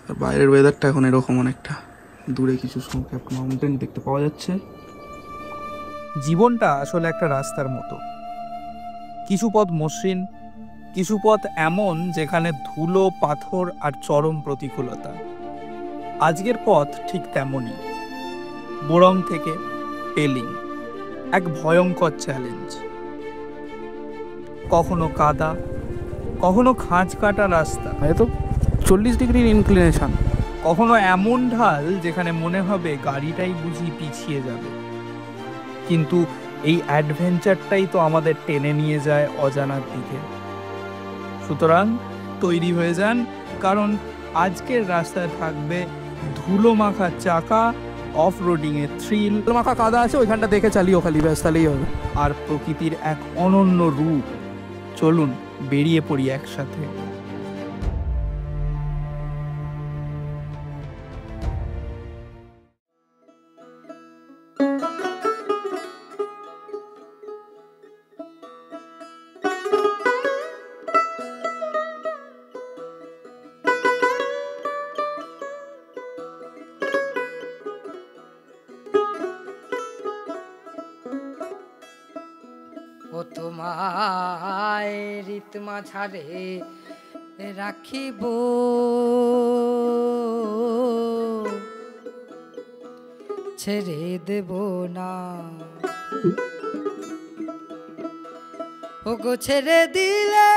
আর বাইরের ওয়েদারটা এখন এরকম, অনেকটা দূরে কিছু স্নো ক্যাপড মাউন্টেন দেখতে পাওয়া যাচ্ছে। জীবনটা আসলে একটা রাস্তার মতো, কিছু পথ মসৃণ, কিছু পথ এমন যেখানে ধুলো, পাথর আর চরম প্রতিকূলতা। আজকের পথ ঠিক তেমনই, বোরং থেকে পেলিং, এক ভয়ঙ্কর চ্যালেঞ্জ। কখনো কাদা, কখনো খাঁজ কাটা রাস্তা, হয়তো 40 ডিগ্রির ইনক্লিনেশন, কখনো এমন ঢাল যেখানে মনে হবে গাড়িটাই বুঝি পিছিয়ে যাবে। কিন্তু এই অ্যাডভেঞ্চারটাই তো আমাদের টেনে নিয়ে যায় অজানার দিকে। সুতরাং তৈরি হয়ে যান, কারণ আজকের রাস্তায় থাকবে ধুলো মাখা চাকা, অফ রোডিং এর থ্রিল, মাখা কাদা আছে ওইখানটা দেখে চালিও খালি, ব্যাস তাহলেই হবে। আর প্রকৃতির এক অনন্য রূপ। চলুন বেরিয়ে পড়ি একসাথে। ও তোমায় রিতমা ছাড়ে রাখিব, ছেড়ে দেব না। ও গো ছেড়ে দিলে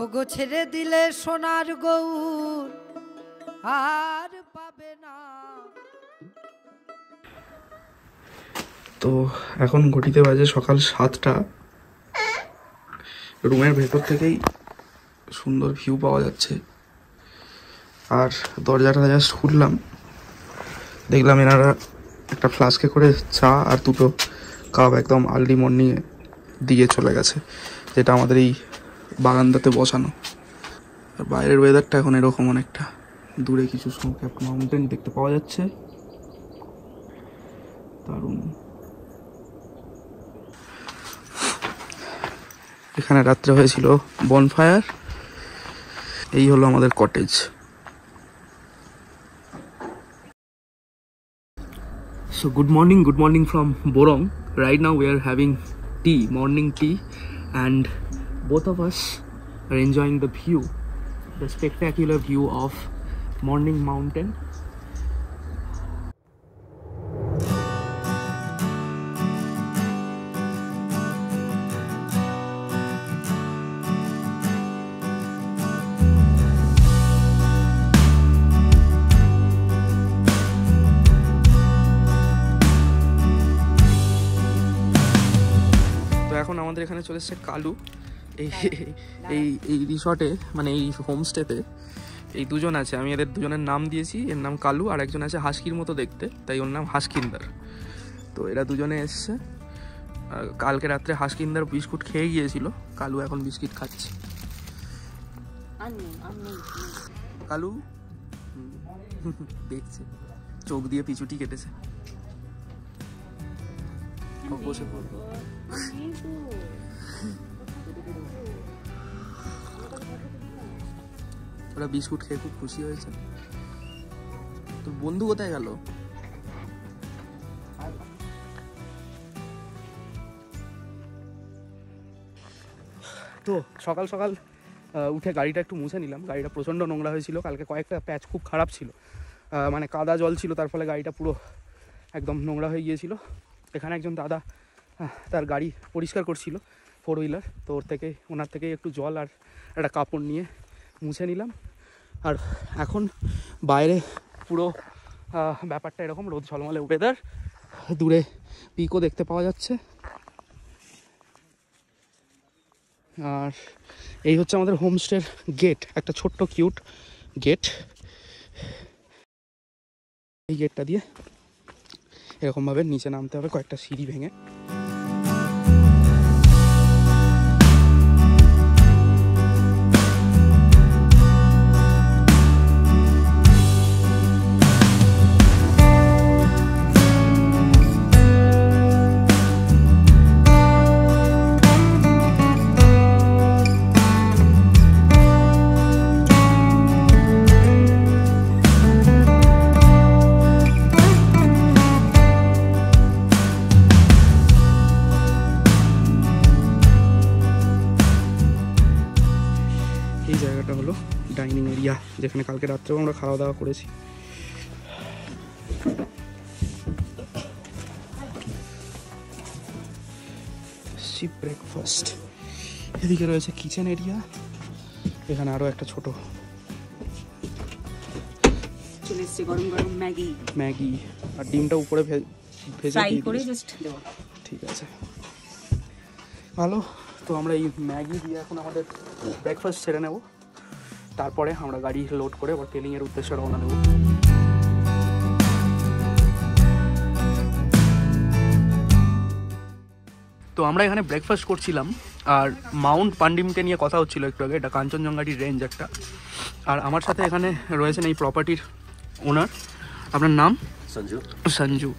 ওগো ছেড়ে দিলে সোনার গৌর আর পাবে না। তো এখন ঘটিতে বাজে সকাল 7টা। রুমের ভেতর থেকেই সুন্দর ভিউ পাওয়া যাচ্ছে। আর দরজাটা জাস্ট খুললাম, দেখলাম এনারা একটা ফ্লাস্কে করে চা আর 2টো কাপ একদম আর্লি মর্নিংয়ে দিয়ে চলে গেছে, যেটা আমাদের এই বারান্দাতে বসানো। আর বাইরের ওয়েদারটা এখন এরকম, অনেকটা দূরে কিছু স্নো ক্যাপড মাউন্টেন দেখতে পাওয়া যাচ্ছে। দারুণ। এখানে রাত্রে হয়েছিল বনফায়ার। এই হলো আমাদের cottage. So good morning from Borong. Right now we are having tea, morning tea, and both of us are enjoying the view, the spectacular view of Morning Mountain. এখন আমাদের এখানে চলে এসেছে কালু। এই এই এই রিসর্টে, মানে এই হোমস্টেতে এই দুজন আছে। আমি এদের দুজনের নাম দিয়েছি, এর নাম কালু, আর একজন আছে হাস্কির মতো দেখতে, তাই ওর নাম হাস্কিন্দার। তো এরা দুজনে এসছে। কালকে রাত্রে হাস্কিন্দার বিস্কুট খেয়ে গিয়েছিল, কালু এখন বিস্কিট খাচ্ছে। কালু দেখছে, চোখ দিয়ে পিছুটি কেটেছে। বসে পড়বো। ওরা বিস্কুট খেয়ে খুব খুশি হয়েছে। তোর বন্ধু কোথায় গেল? তো সকাল সকাল উঠে গাড়িটা একটু মুছে নিলাম। গাড়িটা প্রচণ্ড নোংরা হয়েছিল, কালকে কয়েকটা প্যাচ খুব খারাপ ছিল, মানে কাদা জল ছিল, তার ফলে গাড়িটা পুরো একদম নোংরা হয়ে গিয়েছিল। এখানে একজন দাদা তার গাড়ি পরিষ্কার করছিল, 4 হুইলার, তো ওনার থেকে একটু জল আর একটা কাপড় নিয়ে মুছে নিলাম। আর এখন বাইরে পুরো ব্যাপারটা এরকম, রোদ ঝলমলে ওয়েদার, দূরে পিকও দেখতে পাওয়া যাচ্ছে। আর এই হচ্ছে আমাদের হোমস্টের গেট, একটা ছোট্ট কিউট গেট। এই গেটটা দিয়ে এরকমভাবে নিচে নামতে হবে কয়েকটা সিঁড়ি ভেঙে। এরিয়া, যেখানে কালকে রাত্রেও আমরা খাওয়া দাওয়া করেছি। ব্রেকফাস্ট, এদিকে রয়েছে কিচেন এরিয়া, এখানে আরো একটা ছোট চলে এসছে গরম গরম ম্যাগি, ম্যাগি আর ডিমটা উপরে ভেজে ফ্রাই দিয়ে করে দিয়েছি। জাস্ট দেওয়া। ঠিক আছে, ভালো। তো আমরা এই ম্যাগি দিয়ে এখন আমাদের ব্রেকফাস্ট সেরে নেব, তারপরে আমরা গাড়ি লোড করে আবার পেলিংয়ের উদ্দেশ্যে রওনা দেবো। তো আমরা এখানে ব্রেকফাস্ট করছিলাম, আর মাউন্ট পান্ডিমকে নিয়ে কথা হচ্ছিল একটু আগে। এটা কাঞ্চনজঙ্ঘাটির রেঞ্জ একটা। আর আমার সাথে এখানে রয়েছেন এই প্রপার্টির ওনার। আপনার নাম? संजू। संजू।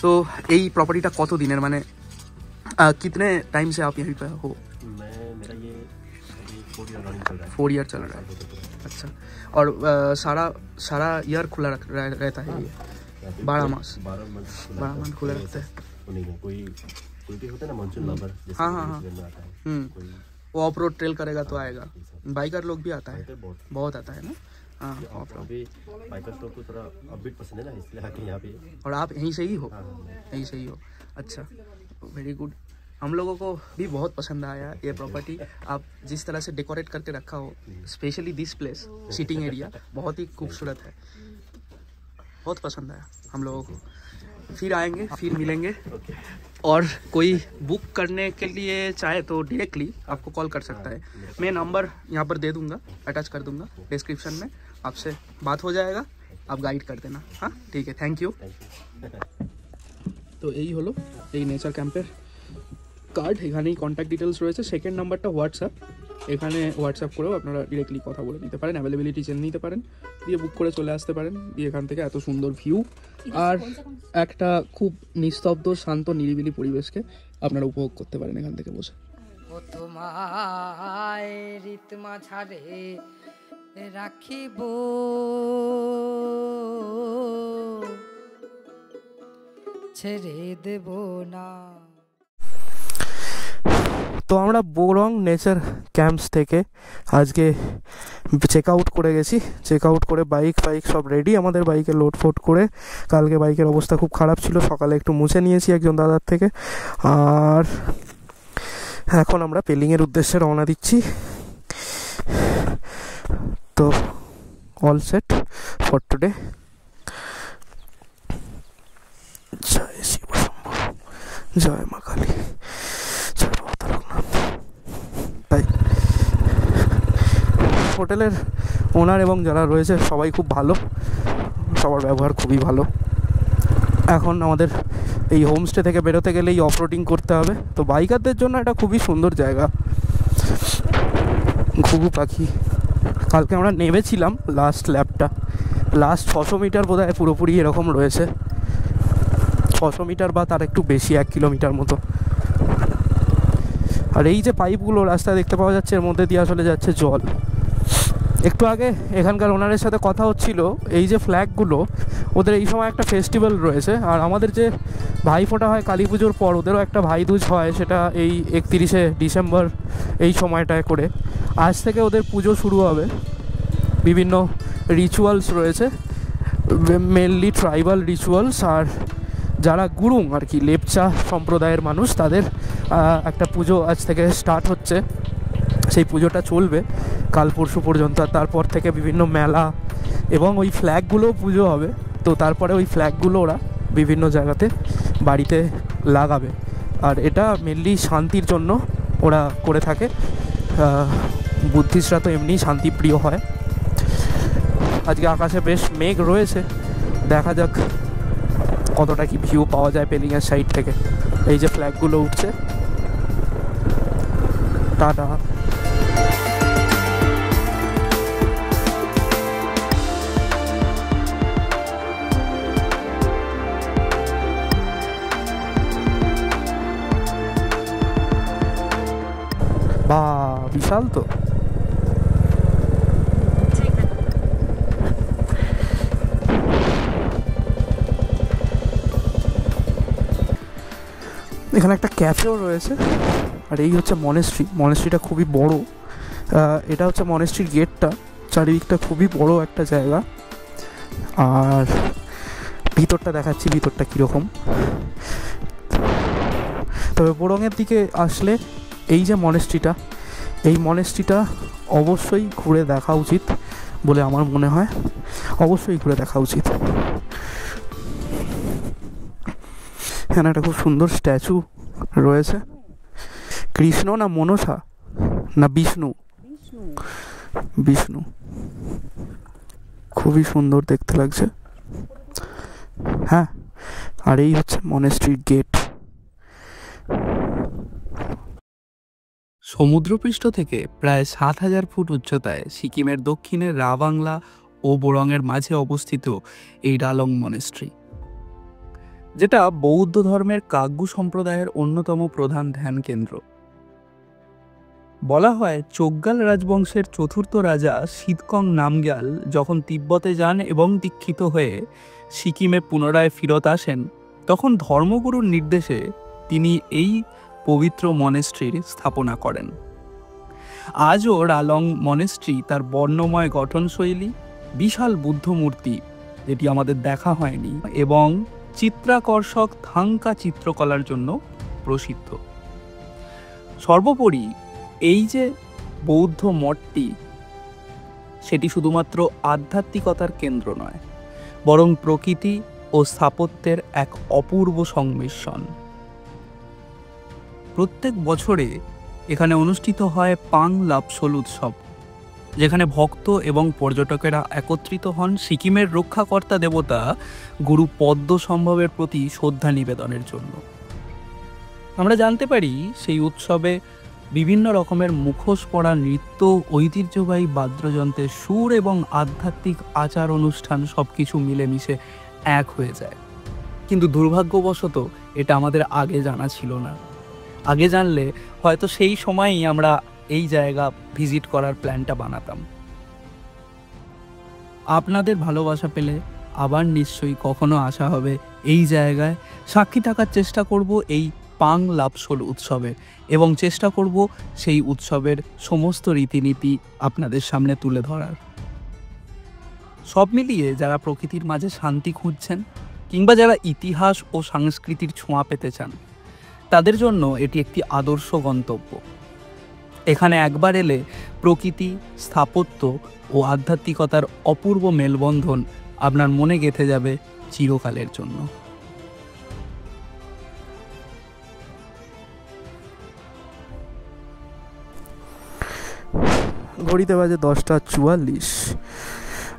तो यही प्रॉपर्टीটা কত दिनेर माने कितने टाइम से आप यहीं पे हो? मेरा ये 4 ईयर रनिंग चल रहा है। 4 ईयर चल रहा है। अच्छा, और सारा ईयर खुला रहता है ये? 12 मास 12 मंथ खुला रहता है। नहीं, कोई भी होता है ना मानसून लवर, जैसे हाँ, हाँ, हाँ। में आता है। कोई वो ऑफ रोड ट्रेल करेगा तो आएगा। बाइकर लोग भी आता है, बहुत आता है ना। हाँ, अभी बाइकर्स लोग को थोड़ा अपबीट पसंद है ना, इसलिए आके यहाँ पे। और आप यहीं से ही हो? हाँ, यहीं से ही हो। अच्छा, वेरी गुड। हम लोगों को भी बहुत पसंद आया ये प्रॉपर्टी। आप जिस तरह से डेकोरेट करके रखा हो, specially this place sitting area बहुत ही खूबसूरत है, बहुत पसंद आया हम लोगों को। फिर आएंगे, फिर मिलेंगे। और कोई बुक करने के लिए चाहे तो डायरेक्टली आपको कॉल कर सकता है। मैं नंबर यहाँ पर दे दूँगा, अटैच कर दूँगा डिस्क्रिप्शन में, आपसे बात हो जाएगा, आप गाइड कर देना। हाँ ठीक है, थैंक यू। তো এই হলো এই নেচার ক্যাম্পের কার্ড। এখানেই কন্ট্যাক্ট ডিটেলস রয়েছে। সেকেন্ড নাম্বারটা হোয়াটসঅ্যাপ, এখানে হোয়াটসঅ্যাপ করেও আপনারা ডিরেক্টলি কথা বলে নিতে পারেন, অ্যাভেলেবিলিটি জেনে নিতে পারেন, দিয়ে বুক করে চলে আসতে পারেন। দিয়ে এখান থেকে এত সুন্দর ভিউ আর একটা খুব নিস্তব্ধ শান্ত নিরিবিলি পরিবেশকে আপনারা উপভোগ করতে পারেন এখান থেকে বসে। ও তোমায় রিতমা ঝাড়ে রাখিব, ছেড়ে দেব না। তো আমরা বোরং নেচার ক্যাম্পস থেকে আজকে চেক আউট করে গেছি। চেক আউট করে বাইক সব রেডি, আমাদের বাইকে লোড ফোড করে। কালকে বাইকের অবস্থা খুব খারাপ ছিল, সকালে একটু মুছে নিয়েছি একজন দাদার থেকে। আর এখন আমরা পেলিংয়ের উদ্দেশ্যে রওনা দিচ্ছি। তো অল সেট ফর টুডে। জয় শিব শম্ভু, জয় মা কালী, জয় বাবা তারকনাথ। তাই হোটেলের ওনার এবং যারা রয়েছে সবাই খুব ভালো, সবার ব্যবহার খুবই ভালো। এখন আমাদের এই হোমস্টে থেকে বেরোতে গেলেই অফ রোডিং করতে হবে। তো বাইকারদের জন্য এটা খুবই সুন্দর জায়গা। ঘুঘু পাখি, কালকে আমরা নেমেছিলাম লাস্ট ল্যাপটা, লাস্ট 600 মিটার বোধহয় পুরোপুরি এরকম রয়েছে, 600 মিটার বা তার একটু বেশি, 1 কিলোমিটার মতো। আর এই যে পাইপগুলো রাস্তায় দেখতে পাওয়া যাচ্ছে, এর মধ্যে দিয়ে আসলে যাচ্ছে জল। একটু আগে এখানকার ওনারের সাথে কথা হচ্ছিল, এই যে ফ্ল্যাগগুলো, ওদের এই সময় একটা ফেস্টিভ্যাল রয়েছে। আর আমাদের যে ভাইফোঁটা হয় কালী পুজোর পর, ওদেরও একটা ভাইদুজ হয়, সেটা এই 31শে ডিসেম্বর এই সময়টায় করে। আজ থেকে ওদের পুজো শুরু হবে। বিভিন্ন রিচুয়ালস রয়েছে, মেনলি ট্রাইবাল রিচুয়ালস। আর যারা গুরুং আর কি, লেপচা সম্প্রদায়ের মানুষ, তাদের একটা পুজো আজ থেকে স্টার্ট হচ্ছে। সেই পুজোটা চলবে কাল পরশু পর্যন্ত। আর তারপর থেকে বিভিন্ন মেলা এবং ওই ফ্ল্যাগগুলোও পুজো হবে। তো তারপরে ওই ফ্ল্যাগগুলো ওরা বিভিন্ন জায়গাতে বাড়িতে লাগাবে। আর এটা মেনলি শান্তির জন্য ওরা করে থাকে। বুদ্ধিস্টরা তো এমনি শান্তিপ্রিয় হয়। আজকে আকাশে বেশ মেঘ রয়েছে, দেখা যাক কতটা কি ভিউ পাওয়া যায় পেলিংয়ের সাইড থেকে। এই যে ফ্ল্যাগগুলো উঠছে, টাটা। বা বিশাল তো। এখানে একটা ক্যাফেও রয়েছে। আর এই হচ্ছে মনেস্ট্রি। মনেস্ট্রিটা খুবই বড়। এটা হচ্ছে মনেস্ট্রির গেটটা। চারিদিকটা খুবই বড় একটা জায়গা। আর ভিতরটা দেখাচ্ছি ভিতরটা কীরকম। তবে বোরংয়ের দিকে আসলে এই যে মনেস্ট্রিটা, এই মনেস্ট্রিটা অবশ্যই ঘুরে দেখা উচিত বলে আমার মনে হয়, অবশ্যই ঘুরে দেখা উচিত। এখানে একটা খুব সুন্দর স্ট্যাচু রয়েছে। কৃষ্ণ না মনসা না বিষ্ণু? বিষ্ণু, খুবই সুন্দর দেখতে লাগছে। হ্যাঁ, আর এই হচ্ছে মনেস্ট্রির গেট। সমুদ্রপৃষ্ঠ থেকে প্রায় ৭,০০০ ফুট উচ্চতায় সিকিমের দক্ষিণে রা বাংলা ও বোরংয়ের মাঝে অবস্থিত এই রালং মনেস্ট্রি, যেটা বৌদ্ধ ধর্মের কাগ্যু সম্প্রদায়ের অন্যতম প্রধান ধ্যান কেন্দ্র। বলা হয় চোগগাল রাজবংশের চতুর্থ রাজা সিদ্ধকং নামগ্যাল যখন তিব্বতে যান এবং দীক্ষিত হয়ে সিকিমে পুনরায় ফিরত আসেন, তখন ধর্মগুরুর নির্দেশে তিনি এই পবিত্র মনেস্ট্রির স্থাপনা করেন। আজও রালং মনেস্ট্রি তার বর্ণময় গঠনশৈলী, বিশাল বুদ্ধ মূর্তি যেটি আমাদের দেখা হয়নি, এবং চিত্রাকর্ষক থাঙ্কা চিত্রকলার জন্য প্রসিদ্ধ। সর্বোপরি এই যে বৌদ্ধ মঠটি, সেটি শুধুমাত্র আধ্যাত্মিকতার কেন্দ্র নয়, বরং প্রকৃতি ও স্থাপত্যের এক অপূর্ব সংমিশ্রণ। প্রত্যেক বছরে এখানে অনুষ্ঠিত হয় পাং লাপসোল উৎসব, যেখানে ভক্ত এবং পর্যটকেরা একত্রিত হন সিকিমের রক্ষাকর্তা দেবতা গুরু পদ্মসম্ভবের প্রতি শ্রদ্ধা নিবেদনের জন্য। আমরা জানতে পারি সেই উৎসবে বিভিন্ন রকমের মুখোশ পরা নৃত্য, ঐতিহ্যবাহী বাদ্যযন্ত্রের সুর এবং আধ্যাত্মিক আচার অনুষ্ঠান সবকিছু মিলেমিশে এক হয়ে যায়। কিন্তু দুর্ভাগ্যবশত এটা আমাদের আগে জানা ছিল না। আগে জানলে হয়তো সেই সময়ই আমরা এই জায়গা ভিজিট করার প্ল্যানটা বানাতাম। আপনাদের ভালোবাসা পেলে আবার নিশ্চয়ই কখনো আসা হবে এই জায়গায়। সাক্ষী থাকার চেষ্টা করব এই পাং লাপসোল উৎসবের, এবং চেষ্টা করব সেই উৎসবের সমস্ত রীতিনীতি আপনাদের সামনে তুলে ধরার। সব মিলিয়ে যারা প্রকৃতির মাঝে শান্তি খুঁজছেন, কিংবা যারা ইতিহাস ও সংস্কৃতির ছোঁয়া পেতে চান, তাদের জন্য এটি একটি আদর্শ গন্তব্য। এখানে একবার এলে প্রকৃতি, স্থাপত্য ও আধ্যাত্মিকতার অপূর্ব মেলবন্ধন আপনার মনে গেঁথে যাবে চিরকালের জন্য। ঘড়িতে বাজে 10:44।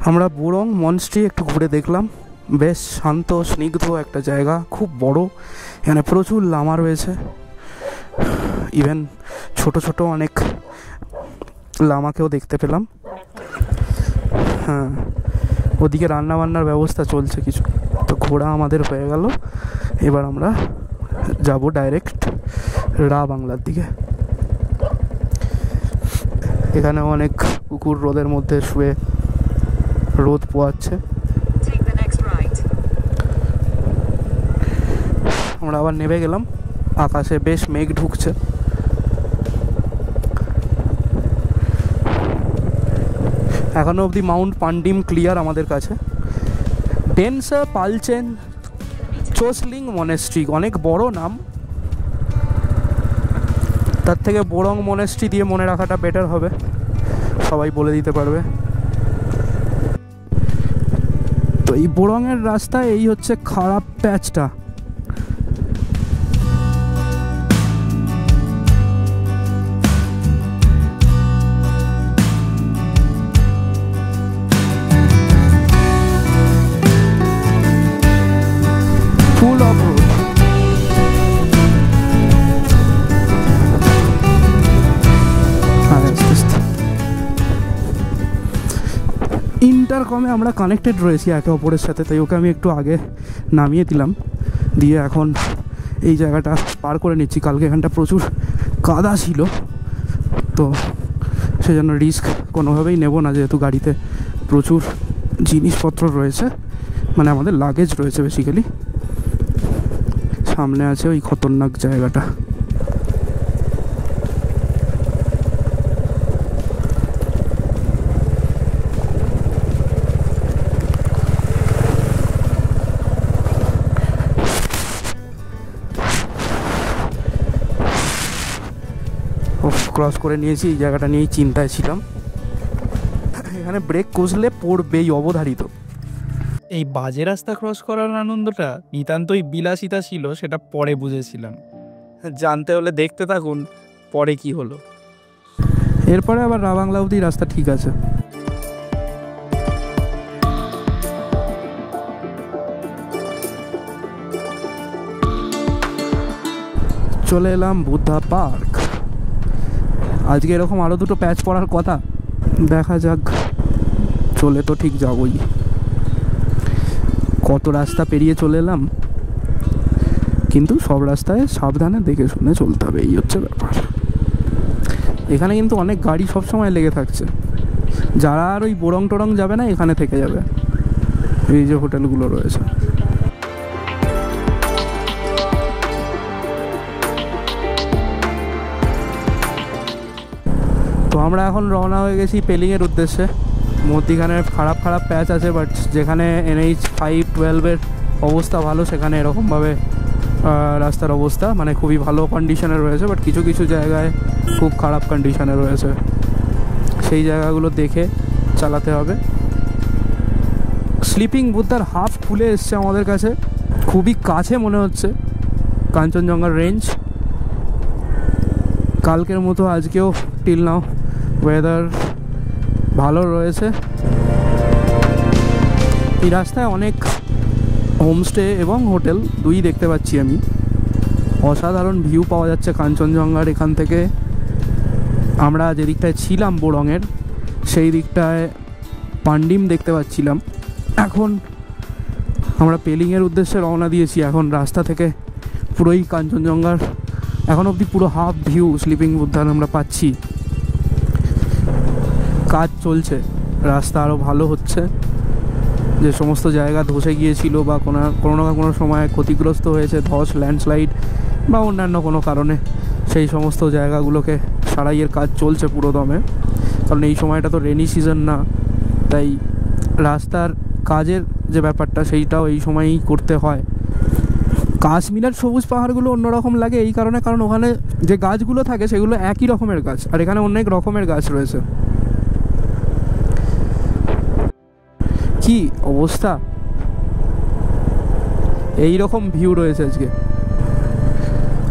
আমরা বোরং মনেস্ট্রি একটু ঘুরে দেখলাম। বেশ শান্ত স্নিগ্ধ একটা জায়গা, খুব বড়। এখানে প্রচুর লামা রয়েছে, ইভেন ছোট ছোট অনেক লামাকেও দেখতে পেলাম। হ্যাঁ, ওদিকে রান্নাবান্নার ব্যবস্থা চলছে কিছু। তো ঘোরা আমাদের হয়ে গেল, এবার আমরা যাব ডাইরেক্ট রা বাংলার দিকে। এখানে অনেক কুকুর রোদের মধ্যে শুয়ে রোদ পোয়াচ্ছে। আমরা আবার নেমে গেলাম। আকাশে বেশ মেঘ ঢুকছে। এখনো অবধি মাউন্ট পান্ডিম ক্লিয়ার আমাদের কাছে। ডেনসা পালচেন চোসলিং মনেস্ট্রি, অনেক বড় নাম, তার থেকে বোরং মনেস্ট্রি দিয়ে মনে রাখাটা বেটার হবে, সবাই বলে দিতে পারবে। তো এই বোরংয়ের রাস্তায় এই হচ্ছে খারাপ প্যাচটা। Full of road. ইন্টারকমে আমরা কানেক্টেড রয়েছি একে অপরের সাথে, তাই ওকে আমি একটু আগে নামিয়ে দিলাম, দিয়ে এখন এই জায়গাটা পার করে নিচ্ছি। কালকে এখানটা প্রচুর কাদা ছিল, তো সেজন্য রিস্ক কোনোভাবেই নেব না, যেহেতু গাড়িতে প্রচুর জিনিসপত্র রয়েছে, মানে আমাদের লাগেজ রয়েছে বেসিক্যালি। সামনে আছে ওই খতরনাক জায়গাটা। ক্রস করে নিয়েছি, এই জায়গাটা নিয়েই চিন্তায় ছিলাম। এখানে ব্রেক কষলে পড়বেই অবধারিত। এই বাজে রাস্তা ক্রস করার আনন্দটা নিতান্তই বিলাসিতা ছিল, সেটা পরে বুঝেছিলাম। জানতে হলে দেখতে থাকুন পরে কি হলো। এরপরে আবার রাবাংলা অবধি রাস্তা ঠিক আছে। চলে এলাম বুদ্ধা পার্ক। আজকে এরকম আরও দুটো প্যাচ পড়ার কথা, দেখা যাক। চলে তো ঠিক যাবই, কত রাস্তা পেরিয়ে চলে এলাম, কিন্তু সব রাস্তায় সাবধানে দেখে শুনে চলতে হবে, এই হচ্ছে ব্যাপার। এখানে কিন্তু অনেক গাড়ি সবসময় লেগে থাকছে, যারা আর ওই বোরং টোরং যাবে না এখানে থেকে যাবে। এই যে হোটেলগুলো রয়েছে, তো আমরা এখন রওনা হয়ে গেছি পেলিংয়ের উদ্দেশ্যে। মধ্যিখানে খারাপ খারাপ প্যাচ আছে, বাট যেখানে NH 512-এর অবস্থা ভালো সেখানে এরকমভাবে রাস্তার অবস্থা মানে খুবই ভালো কন্ডিশনে রয়েছে, বাট কিছু কিছু জায়গায় খুব খারাপ কন্ডিশনে রয়েছে, সেই জায়গাগুলো দেখে চালাতে হবে। স্লিপিং বুদ্ধার হাফ খুলে এসছে আমাদের কাছে, খুবই কাছে মনে হচ্ছে কাঞ্চনজঙ্ঘার রেঞ্জ। কালকের মতো আজকেও টিল নাও ওয়েদার ভালো রয়েছে। এই রাস্তায় অনেক হোমস্টে এবং হোটেল দুই দেখতে পাচ্ছি আমি। অসাধারণ ভিউ পাওয়া যাচ্ছে কাঞ্চনজঙ্ঘার এখান থেকে। আমরা যে দিকটায় ছিলাম বোরংয়ের, সেই দিকটায় পান্ডিম দেখতে পাচ্ছিলাম। এখন আমরা পেলিংয়ের উদ্দেশ্যে রওনা দিয়েছি। এখন রাস্তা থেকে পুরোই কাঞ্চনজঙ্ঘার এখন অবধি পুরো হাফ ভিউ স্লিপিং বুদ্ধার আমরা পাচ্ছি। কাজ চলছে, রাস্তা আরও ভালো হচ্ছে। যে সমস্ত জায়গা ধসে গিয়েছিল বা কোনো না কোনো সময় ক্ষতিগ্রস্ত হয়েছে, ধস, ল্যান্ডস্লাইড বা অন্যান্য কোনো কারণে, সেই সমস্ত জায়গাগুলোকে সারাইয়ের কাজ চলছে পুরো দমে। কারণ এই সময়টা তো রেনি সিজন না, তাই রাস্তার কাজের যে ব্যাপারটা সেইটাও এই সময়ই করতে হয়। কাশ্মীরের সবুজ পাহাড়গুলো অন্যরকম লাগে এই কারণে, কারণ ওখানে যে গাছগুলো থাকে সেগুলো একই রকমের গাছ, আর এখানে অনেক রকমের গাছ রয়েছে। কি অবস্থা, এই রকম ভিউ রয়েছে আজকে।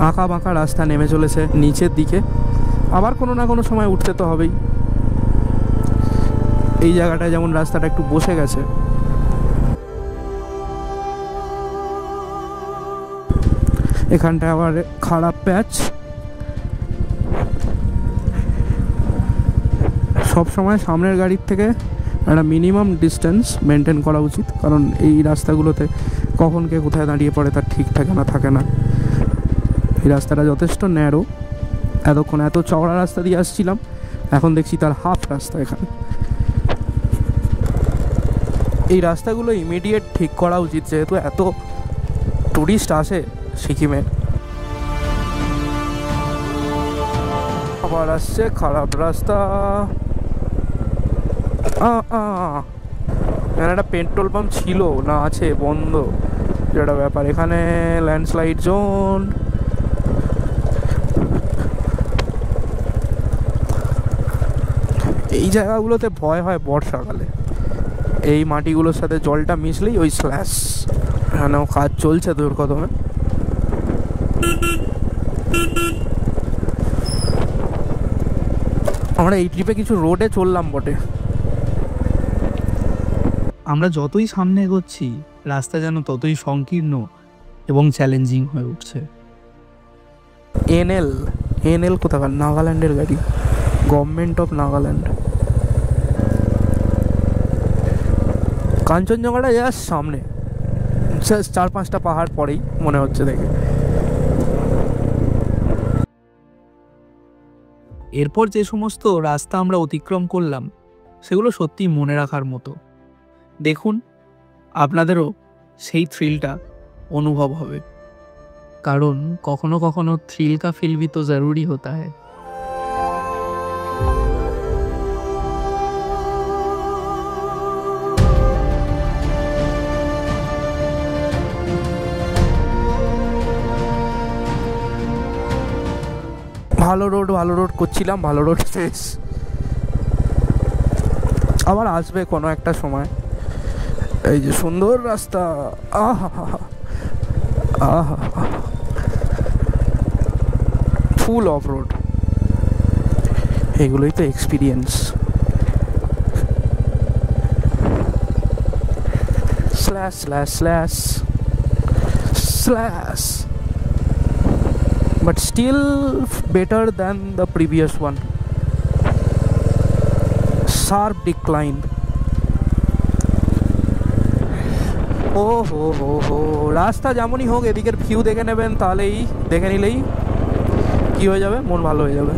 আঁকা বাঁকা রাস্তা নেমে চলেছে নিচের দিকে, আবার কোনো না কোনো সময় উঠতে তো হবেই। এই জায়গাটায় যেমন রাস্তাটা একটু বসে গেছে, এখানটায় আবার খারাপ প্যাচ। সব সময় সামনের গাড়ির থেকে একটা মিনিমাম ডিস্টেন্স মেনটেন করা উচিত, কারণ এই রাস্তাগুলোতে কখন কে কোথায় দাঁড়িয়ে পড়ে তার ঠিক ঠিকানা থাকে না। এই রাস্তাটা যথেষ্ট ন্যারো, এতক্ষণ এত চওড়া রাস্তা দিয়ে আসছিলাম, এখন দেখছি তার হাফ রাস্তা এখানে। এই রাস্তাগুলো ইমিডিয়েট ঠিক করা উচিত, যেহেতু এত টুরিস্ট আসে সিকিমে। আবার আসছে খারাপ রাস্তা। এখানে একটা পেট্রোল পাম্প ছিল না, আছে বন্ধ, যেটা ব্যাপার। এখানে ল্যান্ডস্লাইড জোন। এই জায়গাগুলোতে ভয় হয় বর্ষাকালে, এই মাটিগুলোর সাথে জলটা মিশলেই ওই স্ল্যাশ। এখানেও কাজ চলছে দূর কদমে। আমরা এই ট্রিপে কিছু রোডে চললাম বটে। আমরা যতই সামনে এগোচ্ছি রাস্তা যেন ততই সংকীর্ণ এবং চ্যালেঞ্জিং হয়ে উঠছে। এনএল কোথাকার? নাগাল্যান্ডের গাড়ি, গভর্নমেন্ট অফ নাগাল্যান্ড। কাঞ্চনজঙ্ঘাটা জাস্ট সামনে, জাস্ট 4-5টা পাহাড় পরেই মনে হচ্ছে দেখে। এরপর যে সমস্ত রাস্তা আমরা অতিক্রম করলাম সেগুলো সত্যি মনে রাখার মতো। দেখুন আপনাদেরও সেই থ্রিলটা অনুভব হবে, কারণ কখনো কখনো থ্রিল কা ফিল ভি তো জরুরি হোতা হ্যায়। ভালো রোড করছিলাম, ভালো রোড শেষ। আবার আসবে কোনো একটা সময়। এই যে সুন্দর রাস্তা, ফুল অফ রোড, এগুলোই তো experience. Slash slash slash slash, but still better than the previous one. Sharp decline. ও হো রাস্তা যেমনই হোক এদিকের ভিউ দেখে নেবেন, তাহলেই দেখে নিলেই কি হয়ে যাবে, মন ভালো হয়ে যাবে।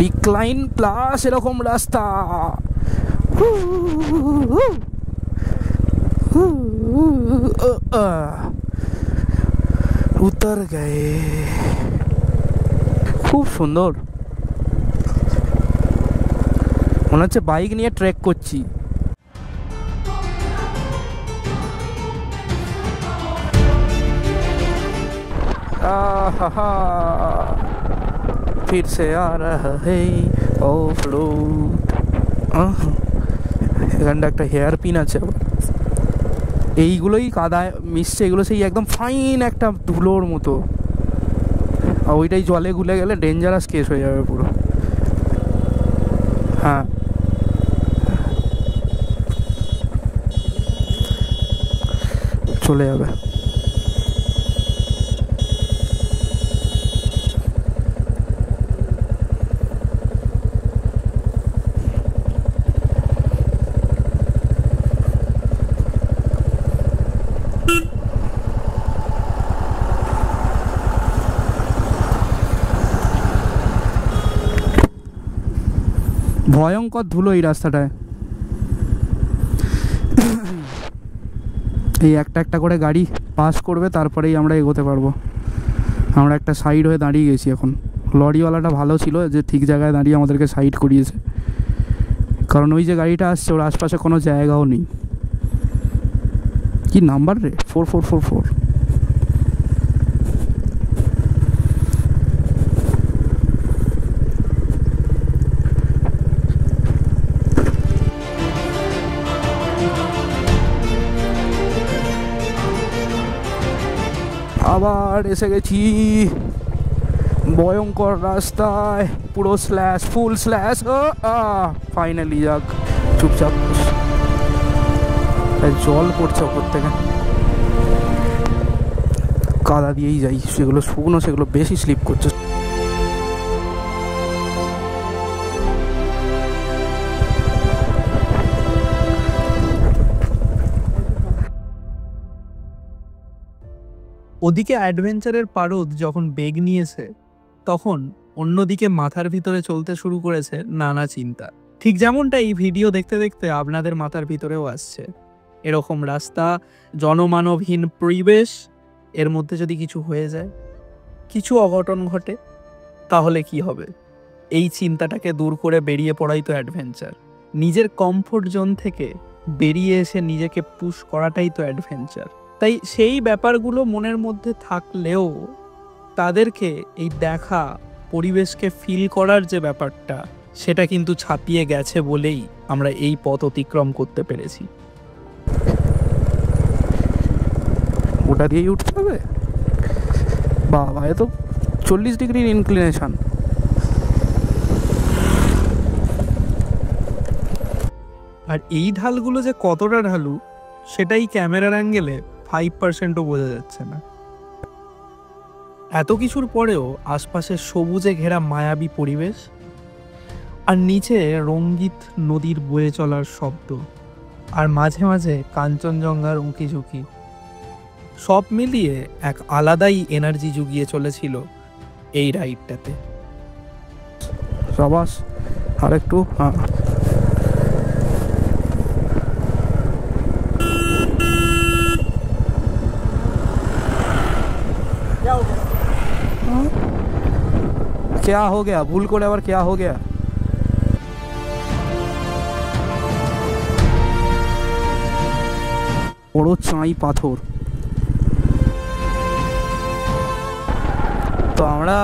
ডিক্লাইন প্লাস এরকম রাস্তা, উতর গয়ে। খুব সুন্দর, মনে হচ্ছে বাইক নিয়ে ট্রেক করছি। फिर से आ रहा है ऑफरोड। এখানটা একটা হেয়ার পিন আছে, এইগুলোই কাদায় মিশছে, এগুলো সেই একদম ফাইন একটা ধুলোর মতো, আর ওইটাই জলে গুলে গেলে ডেঞ্জারাস কেস হয়ে যাবে পুরো। হ্যাঁ, চলে যাবে। ভয়ঙ্কর ধুলো এই রাস্তাটায়। এই একটা একটা করে গাড়ি পাস করবে, তারপরেই আমরা এগোতে পারবো। আমরা একটা সাইড হয়ে দাঁড়িয়ে গেছি এখন। লরিওয়ালাটা ভালো ছিল যে ঠিক জায়গায় দাঁড়িয়ে আমাদেরকে সাইড করিয়েছে, কারণ ওই যে গাড়িটা আসছে ওর আশপাশে কোনো জায়গাও নেই। কি নাম্বার রে? 4444। আবার এসে গেছি ভয়ঙ্কর রাস্তায়, পুরো স্ল্যাশ, ফুল স্ল্যাশ। ফাইনালি যাক, চুপচাপ জল পড়ছে ওপর থেকে, কাদা দিয়েই যাই। সেগুলো শুকনো, সেগুলো বেশি স্লিপ করছে। ওদিকে অ্যাডভেঞ্চারের পারদ যখন বেগ নিয়েছে, তখন অন্যদিকে মাথার ভিতরে চলতে শুরু করেছে নানা চিন্তা। ঠিক যেমনটা এই ভিডিও দেখতে দেখতে আপনাদের মাথার ভিতরেও আসছে। এরকম রাস্তা, জনমানবহীন পরিবেশ, এর মধ্যে যদি কিছু হয়ে যায়, কিছু অঘটন ঘটে, তাহলে কি হবে? এই চিন্তাটাকে দূর করে বেরিয়ে পড়াই তো অ্যাডভেঞ্চার। নিজের কমফোর্ট জোন থেকে বেরিয়ে এসে নিজেকে পুশ করাটাই তো অ্যাডভেঞ্চার। তাই সেই ব্যাপারগুলো মনের মধ্যে থাকলেও তাদেরকে এই দেখা, পরিবেশকে ফিল করার যে ব্যাপারটা, সেটা কিন্তু ছাপিয়ে গেছে বলেই আমরা এই পথ অতিক্রম করতে পেরেছি। ওটা দিয়েই উঠতে হবে? বাবা, এ তো 40 ডিগ্রির ইনক্লিনেশন। আর এই ঢালগুলো যে কতটা ঢালু, সেটাই ক্যামেরার অ্যাঙ্গেলে 5%ও বোঝা যাচ্ছে না। এত কিছুর পরেও আশপাশে সবুজে ঘেরা মায়াবী পরিবেশ, আর নিচে রঙ্গিত নদীর বয়ে চলার শব্দ, আর মাঝে মাঝে কাঞ্চনজঙ্ঘার উঁকি ঝুঁকি, সব মিলিয়ে এক আলাদাই এনার্জি জুগিয়ে চলেছিল এই রাইডটাতে। সাবাস, আর একটু। क्या हो गया ভুল করে আবার क्या हो गया বড় চাই পাথর তো আমরা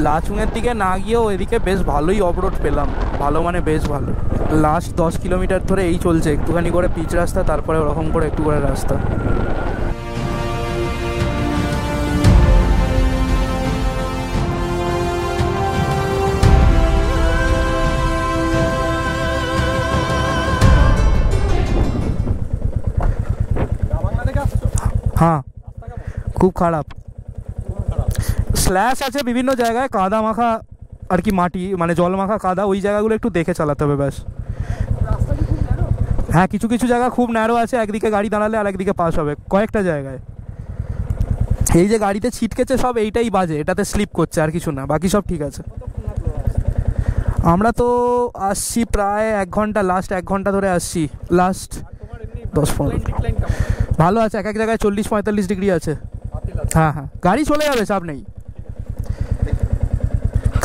লাচুংয়ের দিকে না গিয়েও এদিকে বেশ ভালোই অফরোড পেলাম ভালো মানে বেশ ভালো লাস্ট 10 কিলোমিটার ধরে এই চলছে একটুখানি করে পিচ রাস্তা তারপরে ওরকম করে একটু করে রাস্তা হ্যাঁ খুব খারাপ স্ল্যাশ আছে বিভিন্ন জায়গায় কাদা মাখা আর কি মাটি মানে জল মাখা কাদা ওই জায়গাগুলো একটু দেখে চালাতে হবে ব্যাস হ্যাঁ কিছু কিছু জায়গা খুব ন্যারো আছে একদিকে গাড়ি দাঁড়ালে আর একদিকে পাস হবে কয়েকটা জায়গায় এই যে গাড়িতে ছিটকেছে সব এইটাই বাজে এটাতে স্লিপ করছে আর কিছু না বাকি সব ঠিক আছে আমরা তো আসছি প্রায় 1 ঘন্টা লাস্ট 1 ঘন্টা ধরে আসছি লাস্ট 10-15 ভালো আছে এক এক জায়গায় 40-45 ডিগ্রি আছে হ্যাঁ হ্যাঁ গাড়ি চলে যাবে চাপ নেই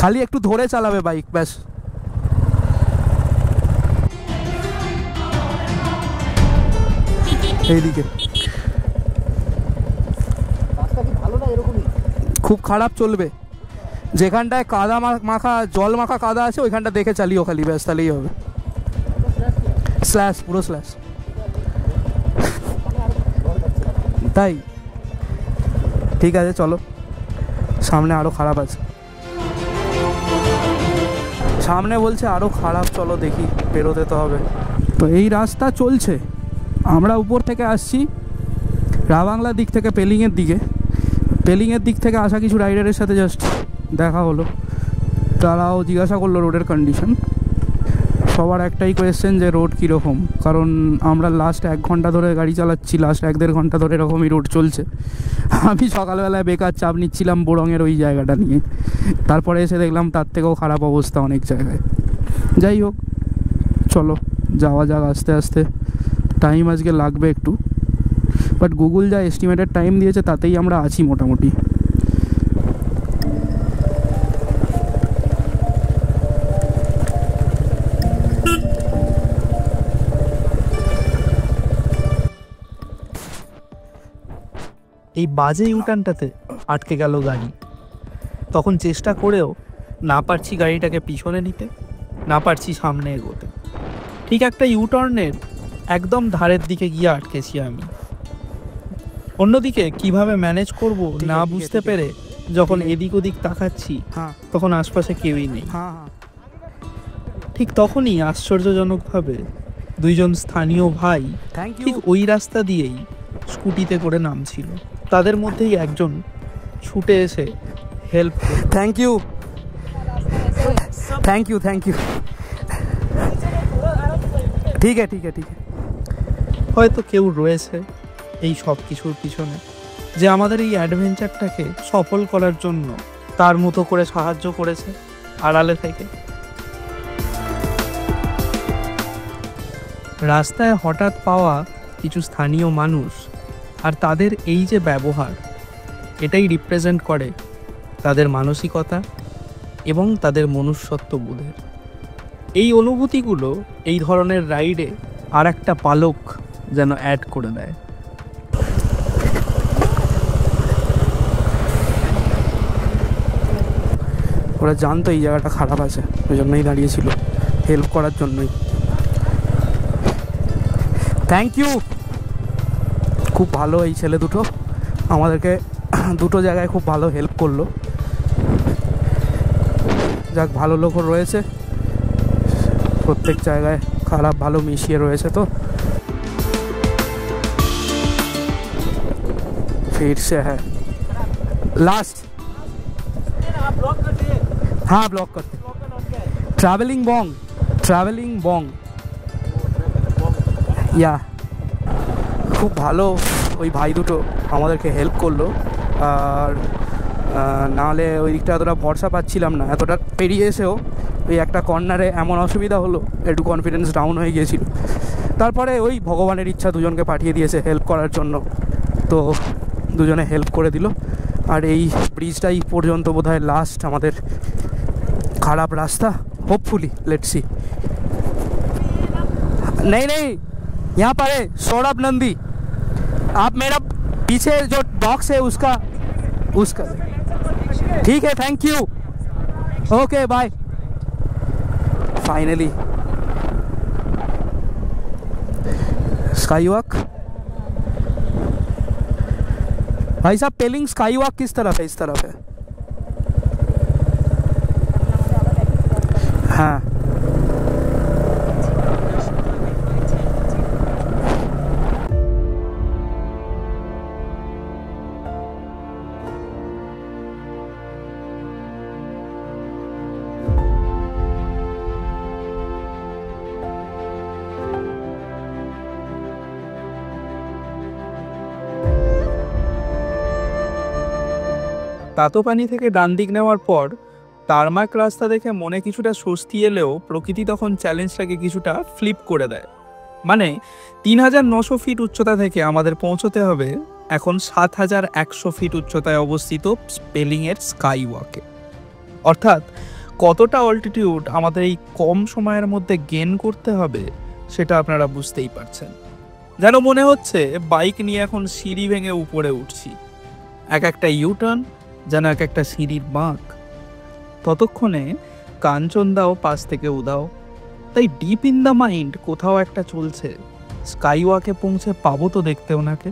খালি একটু ধরে চালাবে বাইক ব্যাস এইদিকে খুব খারাপ চলবে যেখানটায় কাদা মাখা জল মাখা কাদা আছে ওইখানটা দেখে চালিও খালি ব্যাস তাহলেই হবে স্ল্যাশ পুরো স্ল্যাশ তাই ঠিক আছে চলো সামনে আরও খারাপ আছে সামনে বলছে আরও খারাপ চলো দেখি বেরোতে তো হবে তো এই রাস্তা চলছে আমরা উপর থেকে আসছি রাবাংলার দিক থেকে পেলিংয়ের দিক থেকে আসা কিছু রাইডারের সাথে জাস্ট দেখা হলো তারাও জিজ্ঞাসা করলো রোডের কন্ডিশন সবার একটাই কোয়েশ্চেন যে রোড কীরকম কারণ আমরা লাস্ট 1 ঘন্টা ধরে গাড়ি চালাচ্ছি লাস্ট 1-1.5 ঘন্টা ধরে এরকমই রোড চলছে আমি সকালবেলায় বেকার চাপ নিচ্ছিলাম বোরঙের ওই জায়গাটা নিয়ে তারপরে এসে দেখলাম তার থেকেও খারাপ অবস্থা অনেক জায়গায় যাই হোক চলো যাওয়া যাক আস্তে আস্তে টাইম আজকে লাগবে একটু বাট গুগল যা এস্টিমেটেড টাইম দিয়েছে তাতেই আমরা আছি মোটামুটি এই বাজে ইউটার্নটাতে আটকে গেল গাড়ি তখন চেষ্টা করেও না পারছি গাড়িটাকে পিছনে নিতে না পারছি সামনে এগোতে ঠিক একটা ইউটার্নের একদম ধারের দিকে গিয়ে আটকেছি আমি অন্যদিকে কিভাবে ম্যানেজ করব না বুঝতে পেরে যখন এদিক ওদিক তাকাচ্ছি তখন আশপাশে কেউই নেই ঠিক তখনই আশ্চর্যজনকভাবে 2 জন স্থানীয় ভাই ঠিক ওই রাস্তা দিয়েই স্কুটিতে করে নামছিল তাদের মধ্যেই একজন ছুটে এসে হেল্প থ্যাংক ইউ ঠিক আছে হয়তো কেউ রয়েছে এই সব কিছুর পিছনে যে আমাদের এই অ্যাডভেঞ্চারটাকে সফল করার জন্য তার মতো করে সাহায্য করেছে আড়ালে থেকে রাস্তায় হঠাৎ পাওয়া কিছু স্থানীয় মানুষ আর তাদের এই যে ব্যবহার এটাই রিপ্রেজেন্ট করে তাদের মানসিকতা এবং তাদের মনুষ্যত্ব বোধের এই অনুভূতিগুলো এই ধরনের রাইডে আর একটা পালক যেন অ্যাড করে দেয় ওরা জানতো এই জায়গাটা খারাপ আছে ওই জন্যই দাঁড়িয়েছিল হেল্প করার জন্যই থ্যাংক ইউ খুব ভালো এই ছেলে দুটো আমাদেরকে দুটো জায়গায় খুব ভালো হেল্প করলো যাক ভালো লোকও রয়েছে প্রত্যেক জায়গায় খারাপ ভালো মিশিয়ে রয়েছে তো फिर से है लास्ट हाँ ब्लॉक करते ट्रैवलिंग बॉन्ग या খুব ভালো ওই ভাই দুটো আমাদেরকে হেল্প করলো আর নাহলে ওই দিকটা এতটা ভরসা পাচ্ছিলাম না এতটা পেরিয়ে এসেও ওই একটা কর্নারে এমন অসুবিধা হলো একটু কনফিডেন্স ডাউন হয়ে গিয়েছিল তারপরে ওই ভগবানের ইচ্ছা দুজনকে পাঠিয়ে দিয়েছে হেল্প করার জন্য তো দুজনে হেল্প করে দিল আর এই ব্রিজটাই পর্যন্ত বোধহয় লাস্ট আমাদের खराब रास्ता, होपफुली लेट्स सी। नहीं नहीं, यहाँ पर है सौरभ नंदी। आप मेरा पीछे जो बॉक्स है उसका ठीक है, thank you, okay bye. Finally sky walk. भाई साहब पेलिंग स्काई वॉक किस तरफ है? इस तरफ है। हाँ তাতোপানি থেকে ডান দিক নেওয়ার পর টারমাক রাস্তা দেখে মনে কিছুটা স্বস্তি এলেও প্রকৃতি তখন চ্যালেঞ্জটাকে কিছুটা ফ্লিপ করে দেয়। মানে ৩৯০০ ফিট উচ্চতা থেকে আমাদের পৌঁছতে হবে এখন ৭১০০ ফিট উচ্চতায় অবস্থিত পেলিংয়ের স্কাই ওয়াকে। অর্থাৎ কতটা অল্টিটিউড আমাদের এই কম সময়ের মধ্যে গেন করতে হবে সেটা আপনারা বুঝতেই পারছেন। যেন মনে হচ্ছে বাইক নিয়ে এখন সিঁড়ি ভেঙে উপরে উঠছি, এক একটা ইউটার্ন যেন এক একটা সিঁড়ির বাঁক। ততক্ষণে কাঞ্চনদাও পাশ থেকে উদাও। তাই ডিপ ইন দ্য মাইন্ড কোথাও একটা চলছে, স্কাই ওয়াকে পৌঁছে পাবো তো দেখতে ওনাকে।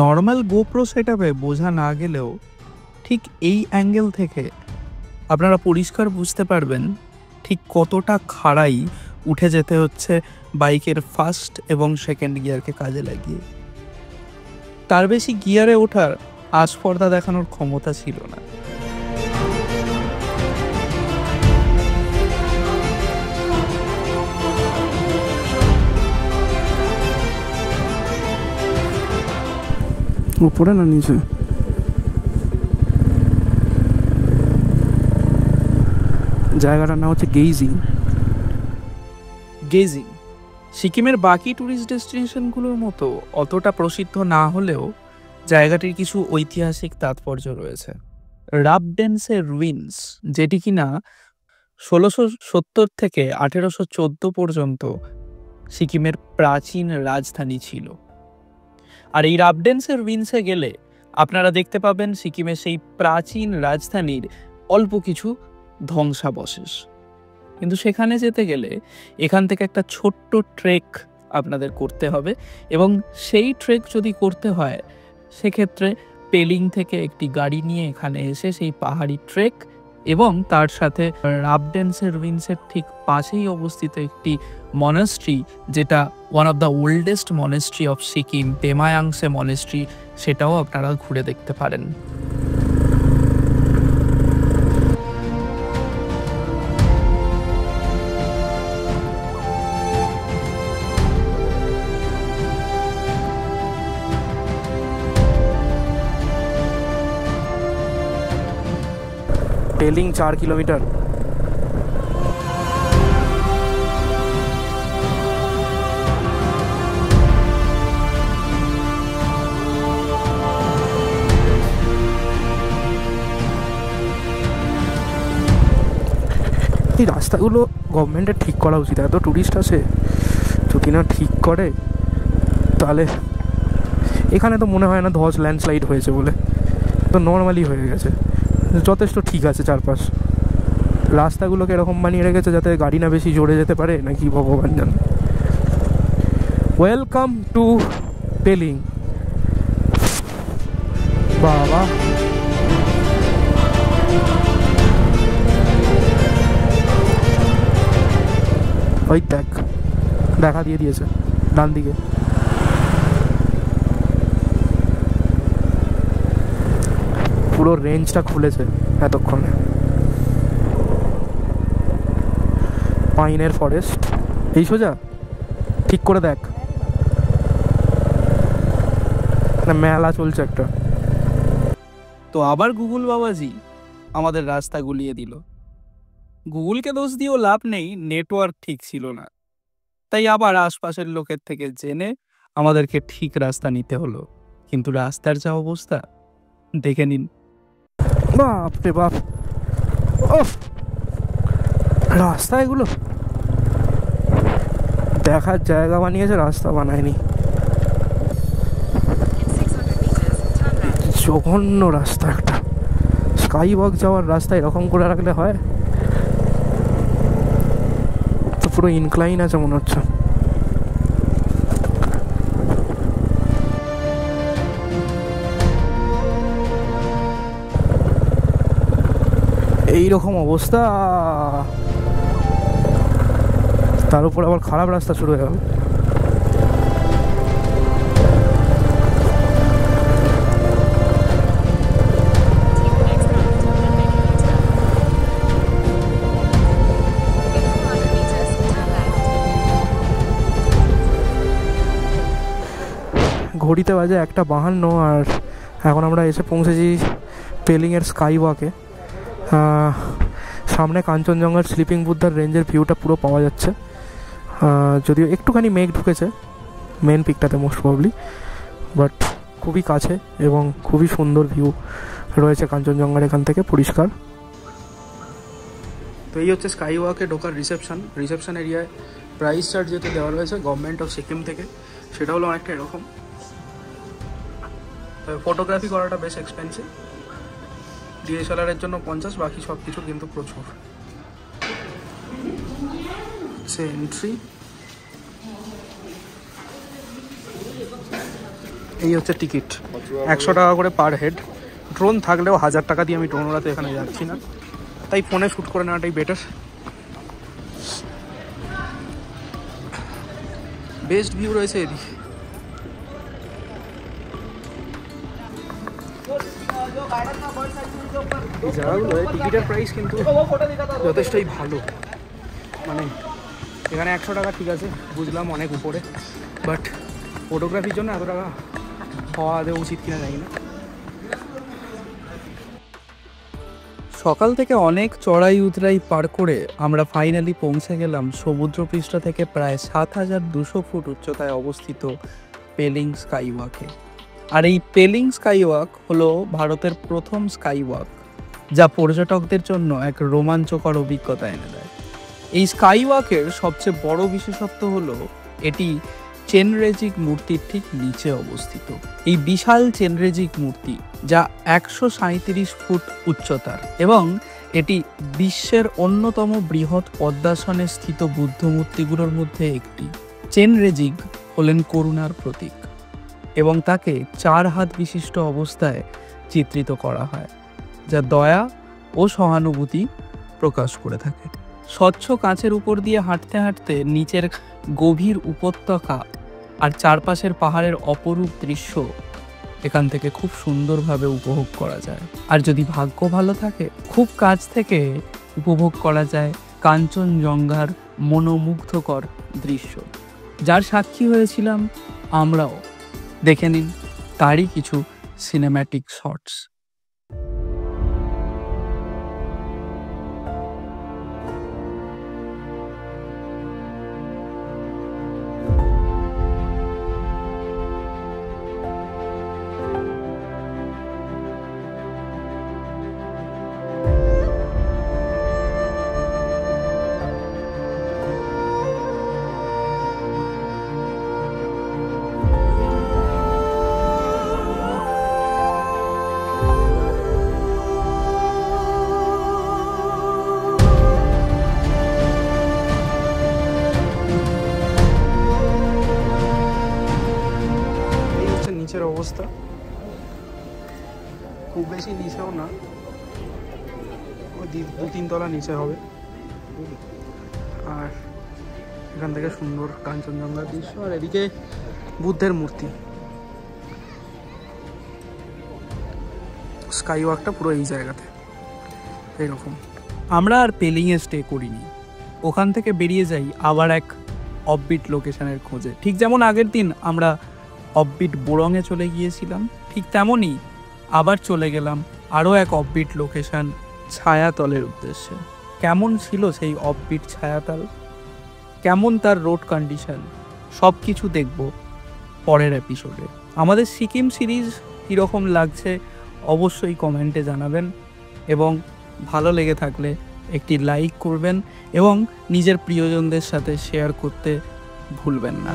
নর্মাল গোপ্রো সেটআপে বোঝা না গেলেও ঠিক এই অ্যাঙ্গেল থেকে আপনারা পরিষ্কার বুঝতে পারবেন ঠিক কতটা খাড়াই উঠে যেতে হচ্ছে বাইকের ফার্স্ট এবং সেকেন্ড গিয়ারকে কাজে লাগিয়ে। তার বেশি গিয়ারে ওঠার আস্পর্ধা দেখানোর ক্ষমতা ছিল না। উপরে না নিচে? জায়গাটার নাম হচ্ছে গেজিং। গেজিং সিকিমের বাকি ট্যুরিস্ট ডেস্টিনেশনগুলোর মতো অতটা প্রসিদ্ধ না হলেও জায়গাটির কিছু ঐতিহাসিক তাৎপর্য রয়েছে। রাবডেন্সের রুইন্স, যেটি কিনা ১৬৭০ থেকে ১৮১৪ পর্যন্ত সিকিমের প্রাচীন রাজধানী ছিল। আর এই রাবডেন্সের রুইন্সে গেলে আপনারা দেখতে পাবেন সিকিমের সেই প্রাচীন রাজধানীর অল্প কিছু ধ্বংসাবশেষ। কিন্তু সেখানে যেতে গেলে এখান থেকে একটা ছোট্ট ট্রেক আপনাদের করতে হবে, এবং সেই ট্রেক যদি করতে হয় সেক্ষেত্রে পেলিং থেকে একটি গাড়ি নিয়ে এখানে এসে সেই পাহাড়ি ট্রেক এবং তার সাথে রাবডেন্সের রুইন্সের ঠিক পাশেই অবস্থিত একটি মনাস্ট্রি, যেটা one of the oldest monastery of Sikkim, Pemayangtse monastery, সেটাও আপনারা ঘুরে দেখতে পারেন। পেলিং 4 কিলোমিটার। এই রাস্তাগুলো গভর্নমেন্টের ঠিক করা উচিত। এত টুরিস্ট আসে, যদি না ঠিক করে তাহলে এখানে তো মনে হয় না ধস ল্যান্ডস্লাইড হয়েছে বলে, তো নর্মালি হয়ে গেছে, যথেষ্ট ঠিক আছে। চারপাশ রাস্তাগুলোকে এরকম বানিয়ে রেখেছে যাতে গাড়ি না বেশি জোরে যেতে পারে, নাকি ভগবান জানে। Welcome to Pelling. বাবা ওই দেখা দিয়ে দিয়েছে ডান দিকে। পুরো রেঞ্জটা খুলেছে এতক্ষণে। পাইনের ফরেস্ট, এই সোজা ঠিক করে দেখ, মেলা চলছে একটা। তো আবার গুগল বাবাজি আমাদের রাস্তা গুলিয়ে দিল। গুগলকে দোষ দিয়েও লাভ নেই, নেটওয়ার্ক ঠিক ছিল না। তাই আবার আশপাশের লোকের থেকে জেনে আমাদেরকে ঠিক রাস্তা নিতে হলো। কিন্তু রাস্তার যা অবস্থা দেখে নিন। বাপ রে বাপ, ও রাস্তা এগুলো দেখার জায়গা বানিয়েছে, রাস্তা বানায়নি। জঘন্য রাস্তা একটা। স্কাই ওয়াক যাওয়ার রাস্তা এরকম করে রাখলে হয়? তো পুরো ইনক্লাইন আছে মনে হচ্ছে। এইরকম অবস্থা, তার উপর আবার খারাপ রাস্তা শুরু হয়ে গেল। ঘড়িতে বাজে 1:52 আর এখন আমরা এসে পৌঁছেছি পেলিংয়ের স্কাই ওয়াকে। সামনে কাঞ্চনজঙ্ঘার স্লিপিং বুদ্ধার রেঞ্জের ভিউটা পুরো পাওয়া যাচ্ছে, যদিও একটুখানি মেঘ ঢুকেছে মেন পিকটাতে মোস্ট প্রবলি, বাট খুবই কাছে এবং খুবই সুন্দর ভিউ রয়েছে কাঞ্চনজঙ্ঘার এখান থেকে, পরিষ্কার। তো এই হচ্ছে স্কাই ওয়াকে ঢোকার রিসেপশন এরিয়ায় প্রাইস চার্ট যেহেতু দেওয়া রয়েছে গভর্নমেন্ট অফ সিকিম থেকে, সেটা হলো অনেকটা এরকম। ফটোগ্রাফি করাটা বেশ এক্সপেন্সিভ, ডিএসএলআর এর জন্য 50, বাকি সব কিছু কিন্তু প্রচুর। সে এন্ট্রি, এই হচ্ছে টিকিট, 100 টাকা করে পার হেড। ড্রোন থাকলেও 1000 টাকা দিয়ে আমি ড্রোন ওড়াতে এখানে যাচ্ছি না, তাই ফোনে শ্যুট করে নেওয়াটাই বেটার। বেস্ট ভিউ রয়েছে এদিকে। এই জায়গাগুলো টিকিটের প্রাইস কিন্তু যথেষ্টই ভালো, মানে এখানে 100 টাকা ঠিক আছে বুঝলাম অনেক উপরে, বাট ফটোগ্রাফির জন্য এত টাকা হওয়া দেওয়া উচিত কিনা জানি না। সকাল থেকে অনেক চড়াই উতরাই পার করে আমরা ফাইনালি পৌঁছে গেলাম সমুদ্রপৃষ্ঠ থেকে প্রায় 7200 ফুট উচ্চতায় অবস্থিত পেলিং স্কাই ওয়াকে। আর এই পেলিং স্কাই ওয়াক হলো ভারতের প্রথম স্কাই ওয়াক, যা পর্যটকদের জন্য এক রোমাঞ্চকর অভিজ্ঞতা এনে দেয়। এই স্কাই ওয়াকের সবচেয়ে বড় বিশেষত্ব হলো এটি চেনরেজিক মূর্তির ঠিক নিচে অবস্থিত। এই বিশাল চেনরেজিক মূর্তি, যা 137 ফুট উচ্চতার, এবং এটি বিশ্বের অন্যতম বৃহৎ পদ্মাসনে স্থিত বুদ্ধ মূর্তিগুলোর মধ্যে একটি। চেনরেজিক হলেন করুণার প্রতীক এবং তাকে 4 হাত বিশিষ্ট অবস্থায় চিত্রিত করা হয়, যা দয়া ও সহানুভূতি প্রকাশ করে থাকে। স্বচ্ছ কাঁচের উপর দিয়ে হাঁটতে হাঁটতে নিচের গভীর উপত্যকা আর চারপাশের পাহাড়ের অপরূপ দৃশ্য এখান থেকে খুব সুন্দরভাবে উপভোগ করা যায়। আর যদি ভাগ্য ভালো থাকে, খুব কাছ থেকে উপভোগ করা যায় কাঞ্চনজঙ্ঘার মনোমুগ্ধকর দৃশ্য, যার সাক্ষী হয়েছিলাম আমরাও। দেখে নিন তারই কিছু সিনেম্যাটিক শটস। নিচের অবস্থা খুব বেশি নিচেও না, ওই 2-3 তলা নিচে হবে। আর এখান থেকে সুন্দর কাঞ্চনজঙ্ঘার দৃশ্য, আর এদিকে বুদ্ধের মূর্তি। স্কাই ওয়াকটা পুরো এই জায়গাতে এইরকম। আমরা আর পেলিংয়ে স্টে করিনি, ওখান থেকে বেরিয়ে যাই আবার এক অফবিট লোকেশনের খোঁজে। ঠিক যেমন আগের দিন আমরা অফবিট বোরংয়ে চলে গিয়েছিলাম, ঠিক তেমনই আবার চলে গেলাম আরও এক অফবিট লোকেশন ছায়াতলের উদ্দেশ্যে। কেমন ছিল সেই অফবিট ছায়াতল, কেমন তার রোড কন্ডিশন, সব কিছু দেখব পরের এপিসোডে। আমাদের সিকিম সিরিজ কীরকম লাগছে অবশ্যই কমেন্টে জানাবেন, এবং ভালো লেগে থাকলে একটি লাইক করবেন এবং নিজের প্রিয়জনদের সাথে শেয়ার করতে ভুলবেন না।